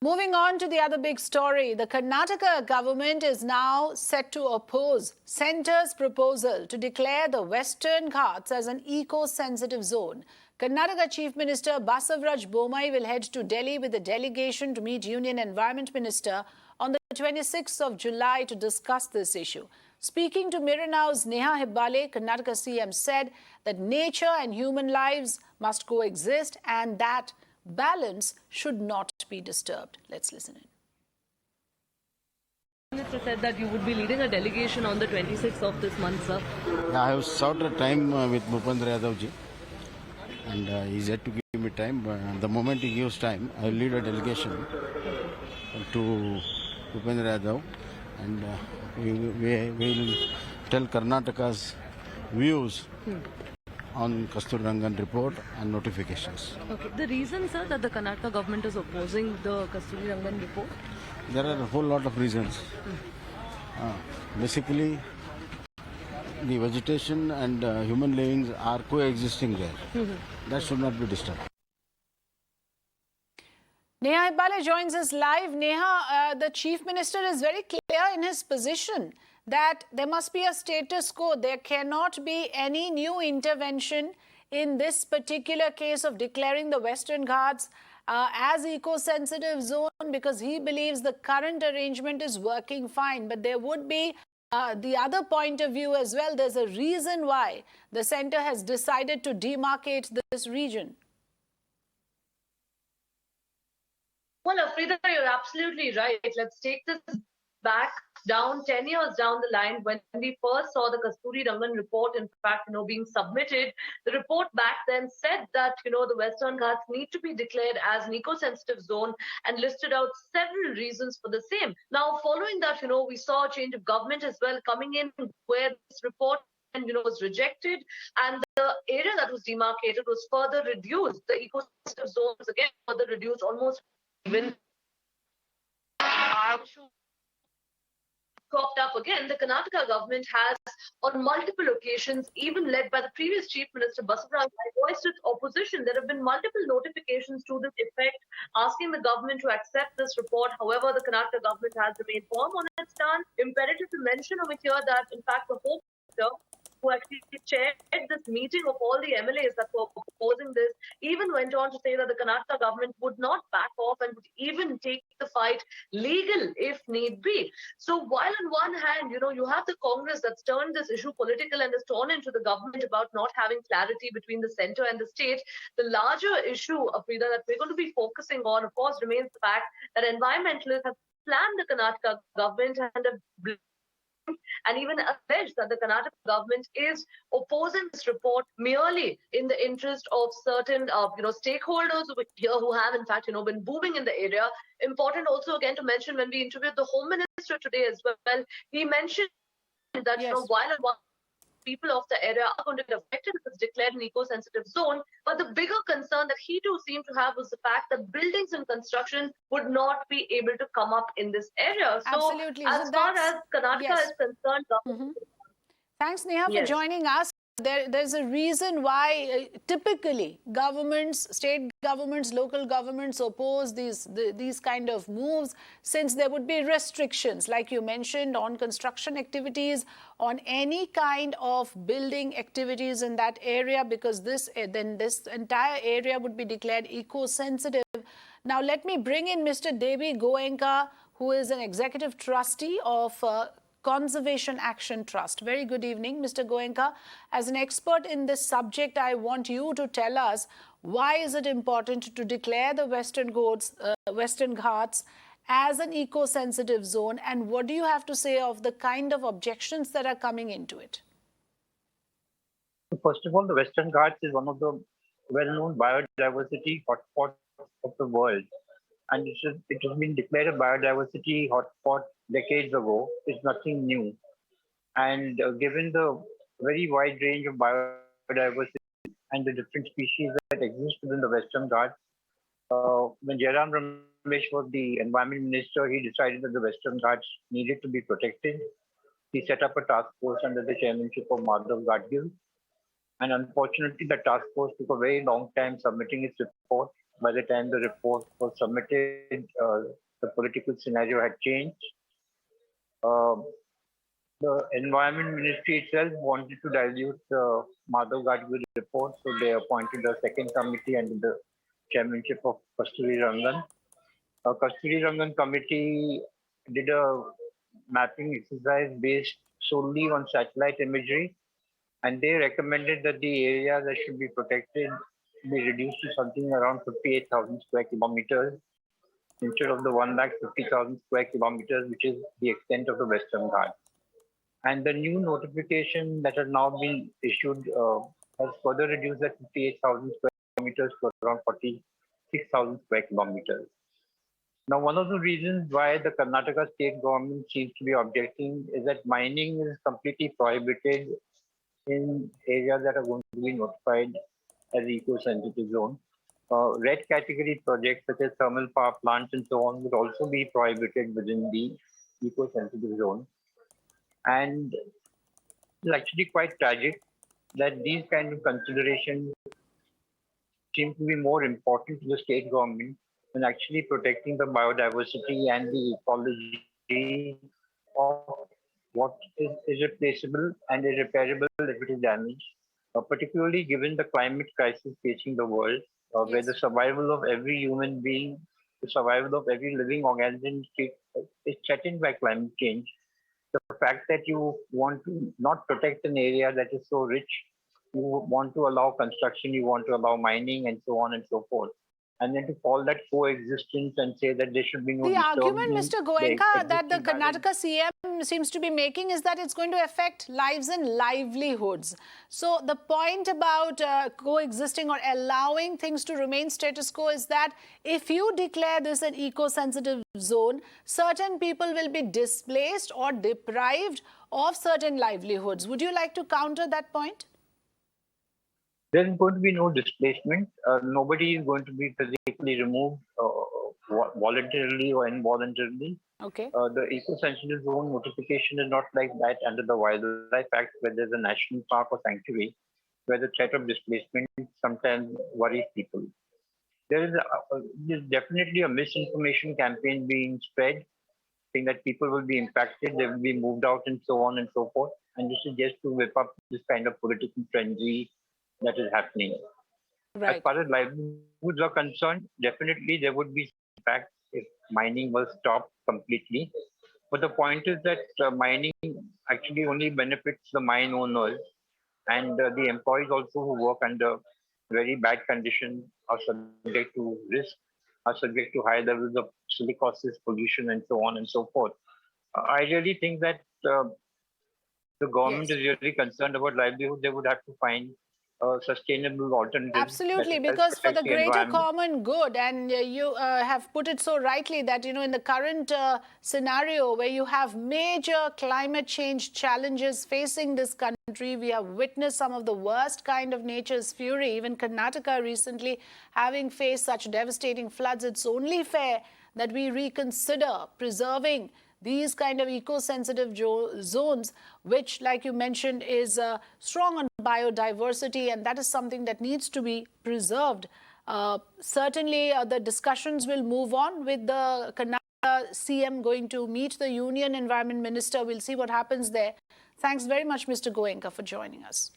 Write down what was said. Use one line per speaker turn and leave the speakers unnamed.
Moving on to the other big story, the Karnataka government is now set to oppose centre's proposal to declare the Western Ghats as an eco-sensitive zone. Karnataka Chief Minister Basavaraj Bommai will head to Delhi with a delegation to meet Union Environment Minister on the 26th of July to discuss this issue. Speaking to Mirror Now's Neha Hebbale, Karnataka CM said that nature and human lives must coexist and that balance should not be disturbed. Let's listen in.
The Minister said that you would be leading a delegation on the 26th of this month, sir.
I have sought a time with Bhupender Yadav ji, and he's yet to give me time. The moment he gives time, I will lead a delegation to Bhupender Yadav, and we will tell Karnataka's views on Kasturi Rangan report and notifications.
Okay. The reason, sir, that the Karnataka government is opposing the Kasturi Rangan report?
There are a whole lot of reasons. Basically, the vegetation and human livings are coexisting there. That should not be disturbed.
Neha Hebbale joins us live. Neha, the Chief Minister is very clear in his position that there must be a status quo. There cannot be any new intervention in this particular case of declaring the Western Ghats as eco-sensitive zone, because he believes the current arrangement is working fine. But there would be the other point of view as well. There's a reason why the centre has decided to demarcate this region.
Well, Afrida, you're absolutely right. Let's take this back down 10 years down the line when we first saw the Kasturi Rangan report, in fact, being submitted. The report back then said that, the Western Ghats need to be declared as an eco-sensitive zone and listed out several reasons for the same. Now, following that, we saw a change of government as well coming in where this report was rejected, and the area that was demarcated was further reduced. The eco-sensitive zones again further reduced, almost even cropped up again. The Karnataka government has, on multiple occasions, even led by the previous Chief Minister Basavaraj, voiced its opposition. There have been multiple notifications to this effect, asking the government to accept this report. However, the Karnataka government has remained firm on its stance. Imperative to mention over here that, in fact, the Home Minister, who actually chaired this meeting of all the MLAs that were opposing this, even went on to say that the Karnataka government would not back off and would even take the fight legal if need be. So while on one hand, you have the Congress that's turned this issue political and has torn into the government about not having clarity between the centre and the state, the larger issue, Afrida, that we're going to be focusing on, of course, remains the fact that environmentalists have slammed the Karnataka government and have and even alleged that the Karnataka government is opposing this report merely in the interest of certain, stakeholders who have, in fact, been booming in the area. Important also, again, to mention when we interviewed the Home Minister today as well, he mentioned that,
Yes.
while people of the area are going to be affected if it's declared an eco-sensitive zone. But the bigger concern that he too seemed to have was the fact that buildings and construction would not be able to come up in this area. So
Absolutely.
as far as Karnataka is concerned,
Thanks, Neha, for joining us. There's a reason why typically governments, state governments, local governments oppose these kind of moves, since there would be restrictions, like you mentioned, on construction activities, on any kind of building activities in that area, because this entire area would be declared eco-sensitive. Now, let me bring in Mr. Devi Goenka, who is an executive trustee of Conservation Action Trust. Very good evening, Mr. Goenka. As an expert in this subject, I want you to tell us, why is it important to declare the Western Ghats as an eco-sensitive zone, and what do you have to say of the kind of objections that are coming into it?
First of all, the Western Ghats is one of the well-known biodiversity hotspots of the world, and it has been declared a biodiversity hotspot decades ago. It's nothing new. And given the very wide range of biodiversity and the different species that exist within the Western Ghats, when Jairam Ramesh was the Environment Minister, he decided that the Western Ghats needed to be protected. He set up a task force under the chairmanship of Madhav Gadgil. And unfortunately, the task force took a very long time submitting its report. By the time the report was submitted, the political scenario had changed. The Environment Ministry itself wanted to dilute the Madhav Gadgil report, so they appointed a second committee under the chairmanship of Kasturi Rangan. Kasturi Rangan committee did a mapping exercise based solely on satellite imagery, and they recommended that the area that should be protected be reduced to something around 58,000 square kilometers instead of the 150,000 square kilometers, which is the extent of the Western Ghats. And the new notification that has now been issued has further reduced that 58,000 square kilometers to around 46,000 square kilometers. Now, one of the reasons why the Karnataka state government seems to be objecting is that mining is completely prohibited in areas that are going to be notified as eco-sensitive zone. Red category projects such as thermal power plants and so on would also be prohibited within the eco-sensitive zone. And it's actually quite tragic that these kind of considerations seem to be more important to the state government than actually protecting the biodiversity and the ecology of what is irreplaceable and irreparable if it is damaged, particularly given the climate crisis facing the world, where the survival of every human being, the survival of every living organism is threatened by climate change. The fact that you want to not protect an area that is so rich, you want to allow construction, you want to allow mining, and so on and so forth. And then to call that coexistence and say that there should be no
The argument,
disturbance.
Mr. Goenka, that the Karnataka CM seems to be making is that it's going to affect lives and livelihoods. So the point about coexisting or allowing things to remain status quo is that if you declare this an eco-sensitive zone, certain people will be displaced or deprived of certain livelihoods. Would you like to counter that point?
There's going to be no displacement. Nobody is going to be physically removed voluntarily or involuntarily.
Okay.
The eco-sensitive zone notification is not like that under the Wildlife Act, where there's a national park or sanctuary, where the threat of displacement sometimes worries people. There's definitely a misinformation campaign being spread, saying that people will be impacted, they will be moved out, and so on and so forth. And this is just to whip up this kind of political frenzy that is happening.
Right.
As far as livelihoods are concerned, definitely there would be impact if mining was stopped completely. But the point is that mining actually only benefits the mine owners, and the employees also who work under very bad conditions are subject to risk, are subject to high levels of silicosis, pollution, and so on and so forth. I really think that the government is really concerned about livelihood. They would have to find sustainable alternatives.
Absolutely, because for the greater common good, and you have put it so rightly that, you know, in the current scenario where you have major climate change challenges facing this country, we have witnessed some of the worst kind of nature's fury. Even Karnataka recently having faced such devastating floods, it's only fair that we reconsider preserving these kind of eco-sensitive zones, which, like you mentioned, is strong on biodiversity, and that is something that needs to be preserved. Certainly, the discussions will move on with the Karnataka CM going to meet the Union Environment Minister. We'll see what happens there. Thanks very much, Mr. Goenka, for joining us.